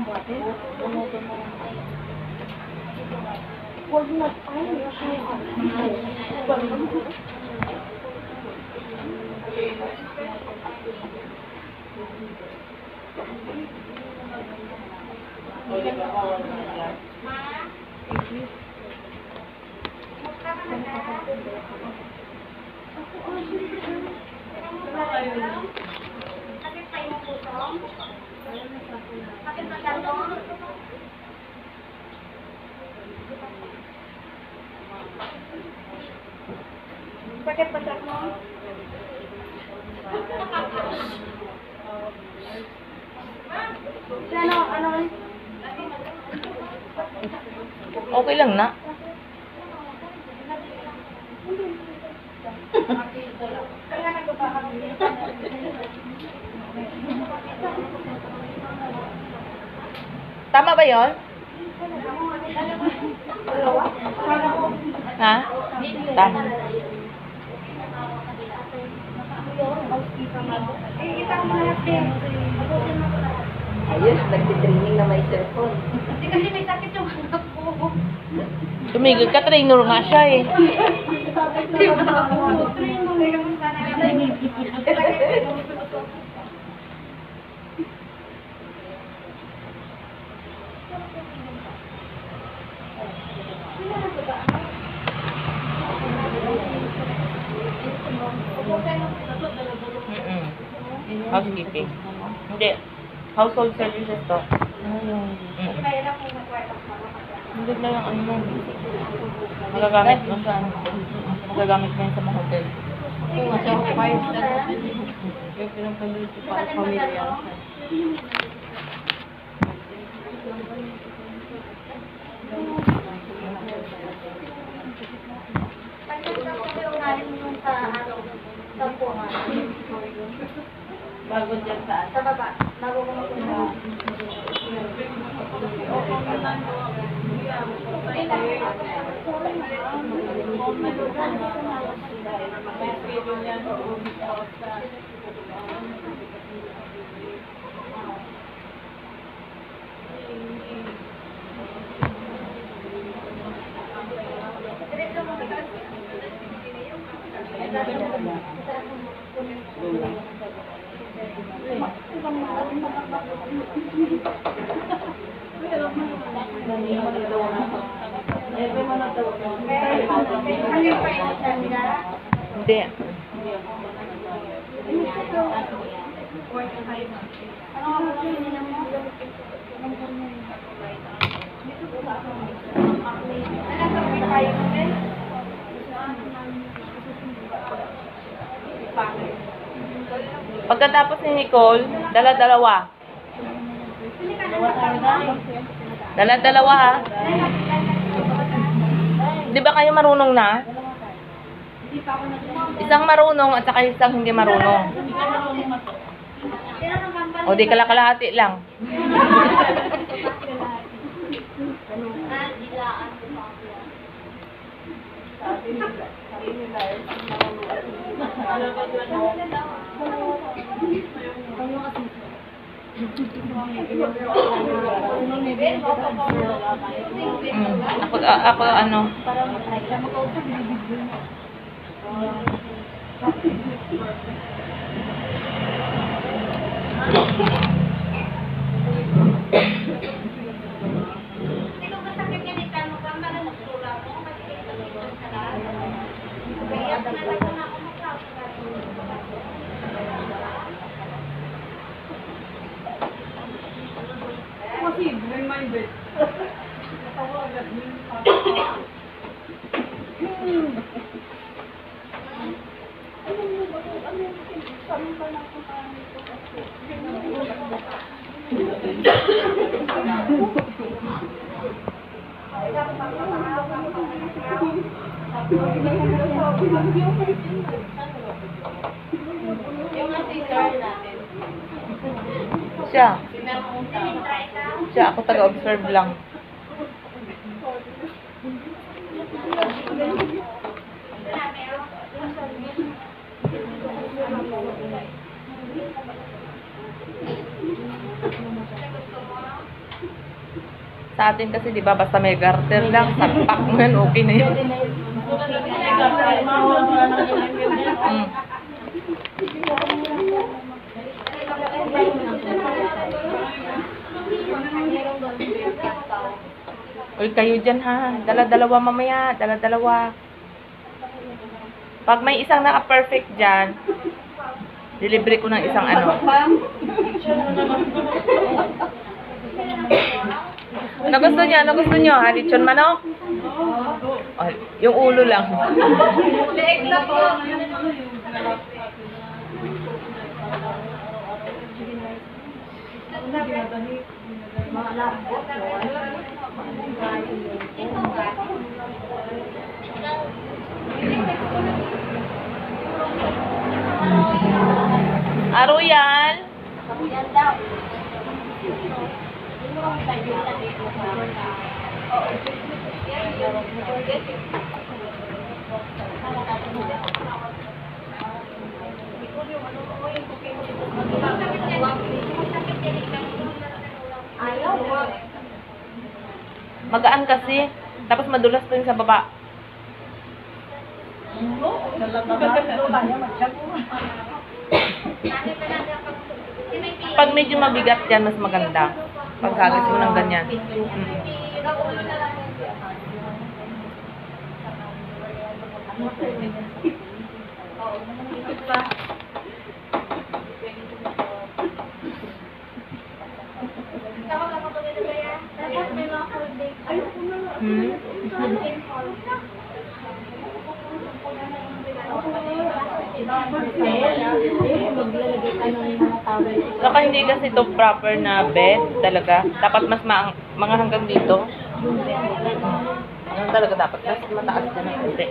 Huwag na tayo. Sakit pa siya mo? Ano? Okay lang na. Tama ba yun? Ha? Tama. Ayos, nagtitraining na may cellphone. Hindi kasi may sakit yung anak ko. Tumigil ka, trainer nga siya eh. Housekeeping. Hindi. Household services to. Hindi na yung ano. Magagamit mo sa ano. Magagamit mo yun sa mga hotel. Kasi ako 5 star. Yung pinapanood ko para pamilya. Bago dyan saan? Sa baba. Bago ko magpunta. Hindi. Pagkatapos ni Nicole, dala-dalawa. Dala-dalawa ha. Di ba kayo marunong na? Isang marunong at saka isang hindi marunong. O di kalakalahati lang. Ako ano? Siya, ako taga-observe lang. Sa atin kasi, di ba, basta may garter lang, salpak mo yan, okay na yun. Mm. Uy, kayo dyan ha. Dala-dalawa mamaya. Dala-dalawa. Pag may isang naka-perfect dyan, delivery ko ng isang ano. Ano gusto niyo? Ano gusto niyo? Lechon manok? Oh, yung ulo lang. Aroyal. Magaan kasi. Tapos madulas pa yung sa baba. Pag medyo mabigat yan, mas maganda. Pagkagis mo ng ganyan. Saka hindi kasi ito proper na bed talaga. Dapat mas mga hanggang dito. Ano talaga dapat? Mas mataas din ang konti.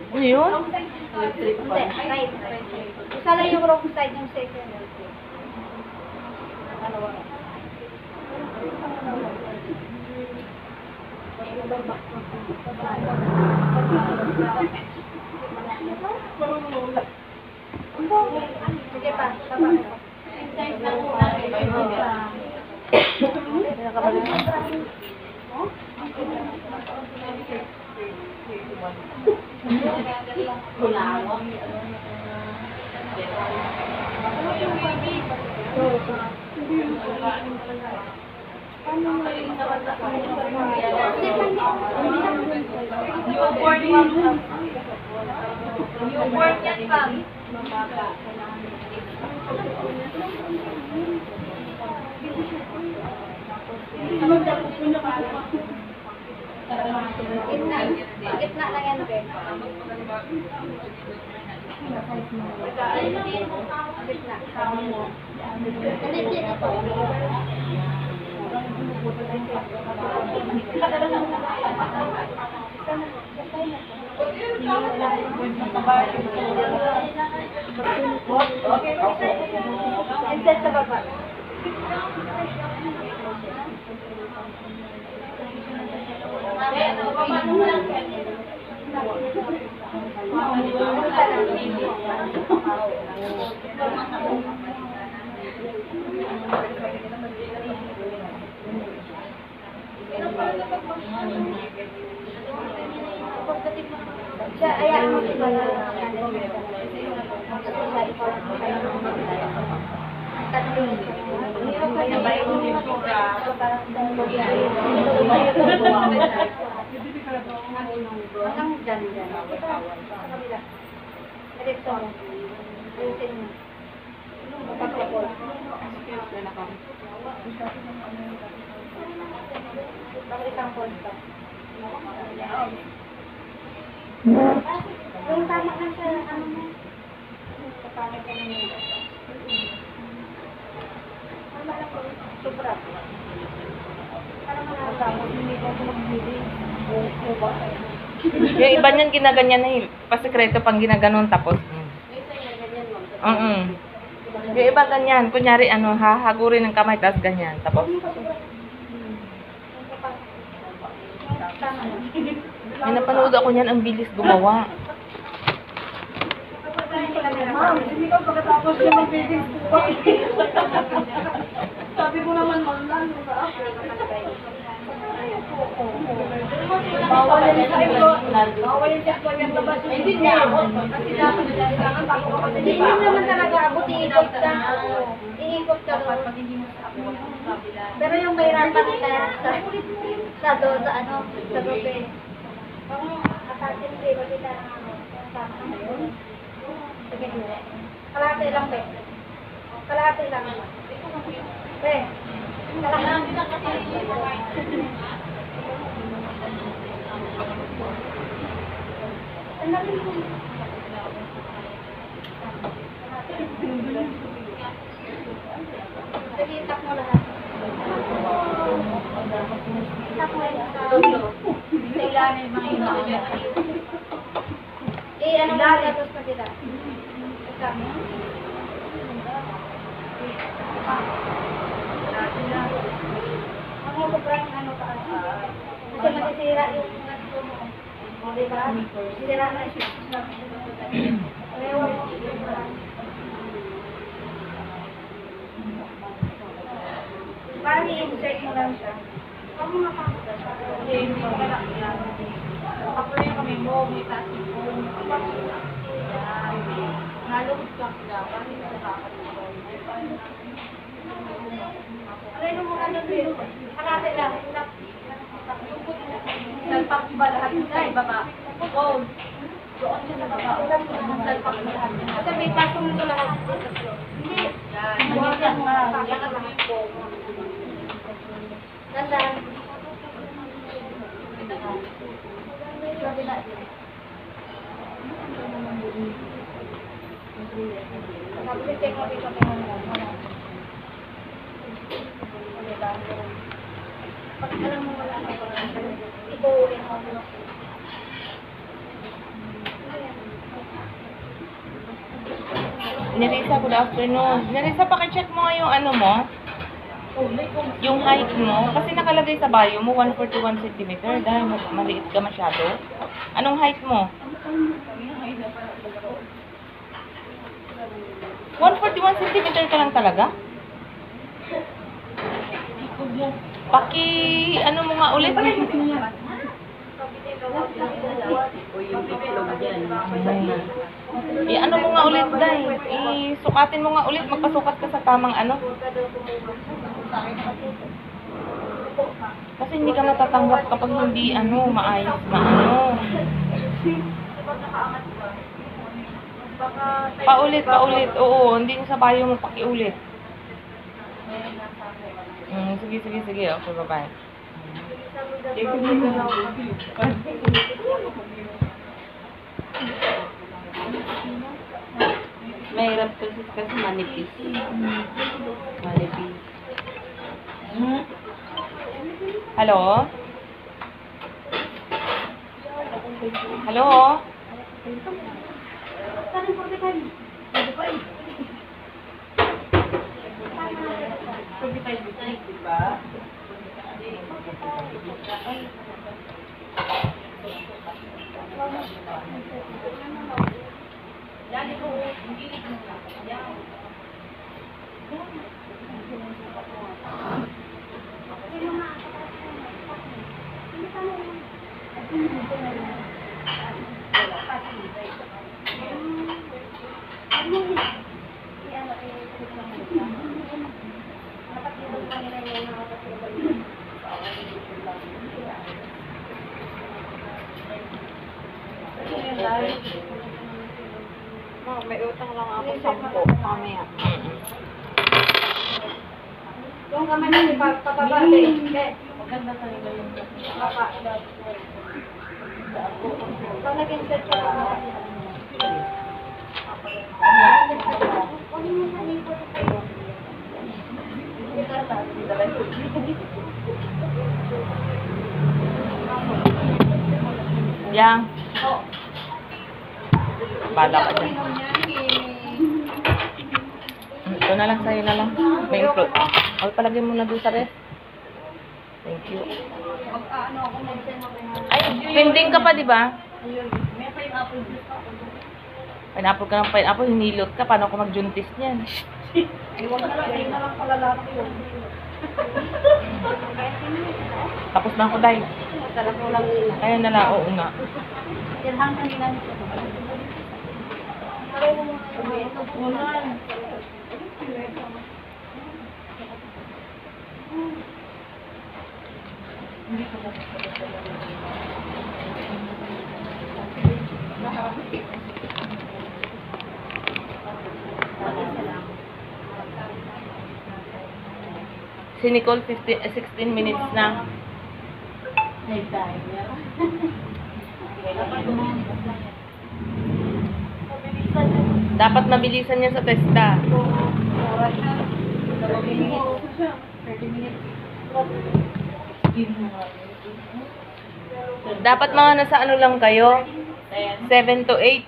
Ano yun? Right. Isa lang yung wrong side yung second. Sige pa, tama. Newborn yan pa. Gitna lang yan, Ben. Insert sa baba. Siya, ayan mo si Mala. Hanggang dyan. Diretso. Ayusin mo. Pagkakol. Bakit ang polsta? Yung tama ka sa ano mo. Kapag ka naman. Tama lang ko. Sobra. Para manatapos, hindi ko ako magbili. Yung iba niyan ginaganyan na pasikreto pang ginaganon tapos. Yung iba ganyan, kunyari ano, hahagurin ng kamay tapos ganyan. Tapos, Tama lang. may napanood ako niyan, ang bilis gumawa. Ma'am, hindi ka pagkatapos yung mag-baby ko. Sabi mo naman, ma'am, bawal yung sektor yung labas. Hindi niya ako. Kasi dapat kailangan bago ka Hindi mo naman talaga abot, iikot ka. Iikot ka doon. Pero yung mahirapan ka sa doon, sa ano, sa dobe. Kung atasin ko, iba kita tama na yun. Sige, kalahati lang, be. Kalahati lang. Be, kalahati lang kasi. Ang dami ko. Sige, itak mo lahat. Itak mo yung sa ilalim yung mga ilalim. Ano mo tapos pa sila? Itak mo. Ang sobrang ano ka. Kasi masisira yung ano mo. Diba? Sira na yung ewan mo. Parang i-insert mo lang siya. Huwag mo mapapagod. Hindi mo malak yan. Kapag yung kami mo, may kasi po. Nalungkot ka ka. Parang hindi ka nakakalimutan. Ano mo ano din? Hanapin lang. Salpak ba lahat sa ibaba? Oo. Doon siya sa baba. Salpak ba lahat? Kasi may pasong nito lahat. Hindi. Yan ka. Yan ka lang po. Gandaan. Tapos check mo dito kung ano. Pag alam mo wala na ibuuin mo. Nerissa, good afternoon. Nerissa, pakicheck mo nga yung ano mo, yung height mo. Kasi nakalagay sa bio mo, 141 cm. Dahil maliit ka masyado. Anong height mo? 141 cm ka lang talaga? Ano mo nga ulit? Ano mo nga ulit, Day? Sukatin mo nga ulit. Magpasukat ka sa tamang ano. Kasi hindi ka matatanggap kapag hindi maayos na Paulit. Oo, hindi sa bayo mo pakiulit. Sige. Okay, bye-bye. Mahirap kasi manipis. Manipis. Hello? Hello? May utang lang ako 10 mamaya. Yung kamay mo, papababa. Maganda talaga yung Pag nag-insert ka lang. Kunin mo sa likod kayo. Yang. Bala ka dyan. Ito na lang, sa'yo na lang. May inflow. Ay, palagay mo na doon sa rest. Thank you. Ay, pending ka pa, di ba? May pineapple juice ako. Pineapple ka ng pineapple, hinilot ka. Paano ako mag-juntis niyan? Iwan na lang, ayun na lang palalaki yun. Tapos na ako, Day. Sarap mo lang nila. Ayun na lang, oo nga. Tirhang kanina nito. Aray mo muna yung ito. Ulan. Si Nicole, 16 minutes na. Dapat mabilisan niya sa testa. Dapat mga nasa ano lang kayo? 7 to 8.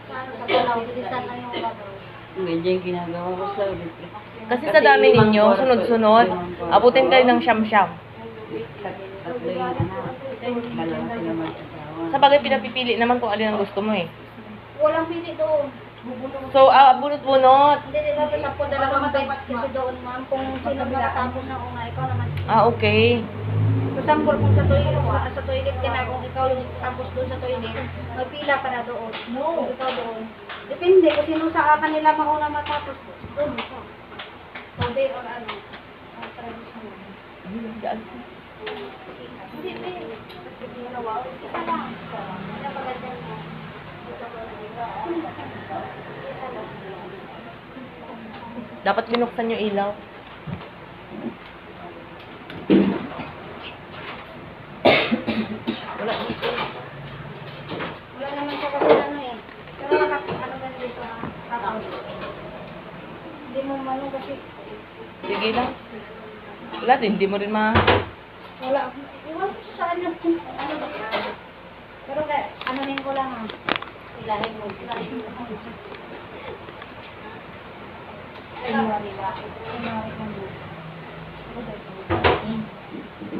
Paano sa palaw, bilisan na yung gagawin. Medyo yung ginagawa ko sa ulit. Kasi sa dami ninyo, sunod-sunod, abutin kayo ng siyam-siyam. Tatlo yung anak. Dalawa sila mag-asawa. Sa bagay, pinapipili naman kung alin ang gusto mo eh. Walang pili doon. So, bunot-bunot. Hindi, di ba, sa po dalawang bed kasi doon, ma'am, kung sino makatapos na una, ikaw naman. Okay. For example, kung sa toilet ka na, kung ikaw yung tapos doon sa toilet, magpila ka na doon. No. Kung ikaw doon. Depende kung sino sa kanila mauna matapos doon. Sabi or ano. Ang traditional. Hindi, hindi. Isa lang. Isa maganda mo. Dapat binuksan yung ilaw. Wala dito. Wala naman siya kasi ano eh. Pero ano ba dito ha? Kakao. Hindi mo mano kasi Sige lang. Wala din, hindi mo rin wala. Iwan ko sa ano. Ano ba? Pero ano rin ko lang ha. Ilahin mo. Ilahin mo.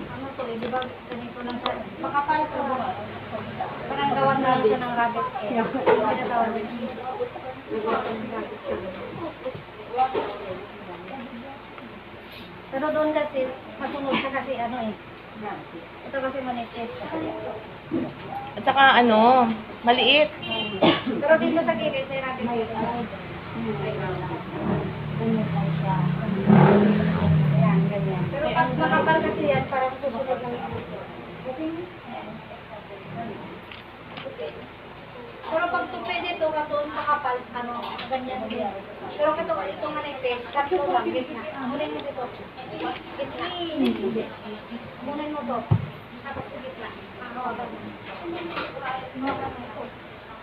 Ano to eh, di ba ganito lang sa makapal to. Parang gawan na lang siya ng rabbit eh. Pinatawag din. Pero doon kasi, masunod siya kasi ano eh. Ito kasi manipis. At saka ano, maliit. Pero dito sa gilid, may rabbit eh. Ganyan lang siya. Ayan, ganyan. Pero pag makapal kasi yan, parang susunod lang yung pero pag tupi dito, katoon makapal, ano, ganyan din. Pero ito manipis, tatlo lang, gitna. Munin mo dito. Gitna. Munin mo to. Tapos sa gitna. Ano,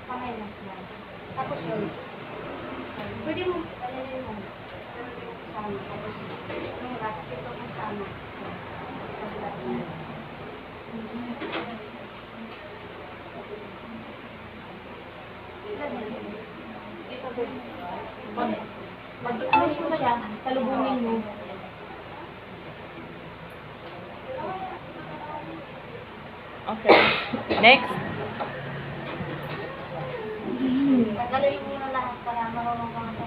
kamay lang. Tapos yun. Pwede mo, ano mo. Tapos, yung last, ito kasama. Pag-ayos mo siya, talubungin mo. Okay. Next. Tagalin mo na lahat para marunong ka na.